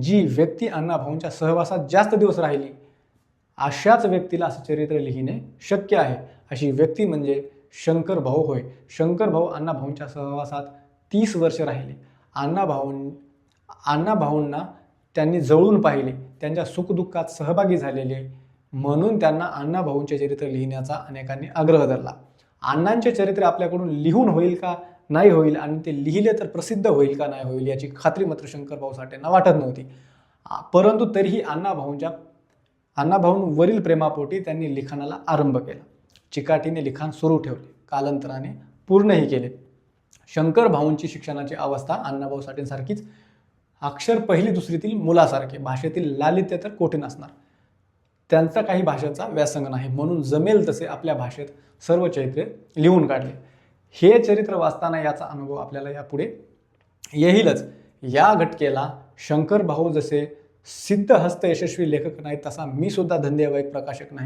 जी व्यक्ती अण्णाभाऊंच्या सहवासात जास्त दिवस राहिली अशाच व्यक्तीला असं चरित्र लिहिणे शक्य आहे. अशी व्यक्ती म्हणजे शंकर भाऊ होय. शंकर भाऊ अण्णाभाऊंच्या सहवासात 30 वर्ष राहिले. अण्णाभाऊंना त्यांनी जवळून पाहिले, त्यांच्या सुखदुःखात सहभागी झालेले, म्हणून त्यांना अण्णाभाऊंचे चरित्र लिहिण्याचा अनेकांनी आग्रह धरला. अण्णांचे चरित्र आपल्याकडून लिहून होईल का नाही होईल आणि ते लिहिले तर प्रसिद्ध होईल का नाही होईल याची खात्री मात्र शंकरभाऊ साठेंना वाटत नव्हती. परंतु तरीही अण्णाभाऊंवरील प्रेमापोटी त्यांनी लिखाणाला आरंभ केला. चिकाटीने लिखाण सुरू ठेवले, कालांतराने पूर्णही केले. शंकर भाऊंची शिक्षणाची अवस्था अण्णाभाऊ साठेंसारखीच, अक्षर पहिली दुसरीतील मुलासारखे, भाषेतील लालित्य तर कोठे नसणार. त्यांचा काही भाषेचा व्यासंग नाही, म्हणून जमेल तसे आपल्या भाषेत सर्व चरित्रे लिहून काढले. हे चरित्र वाचताना याचा अनुभव आपल्याला यापुढे येईलच. या घटकेला शंकर भाऊ जसे सिद्धहस्त यशस्वी लेखक नाही, तसा मी सुद्धा धंदेवाईक प्रकाशक नाही.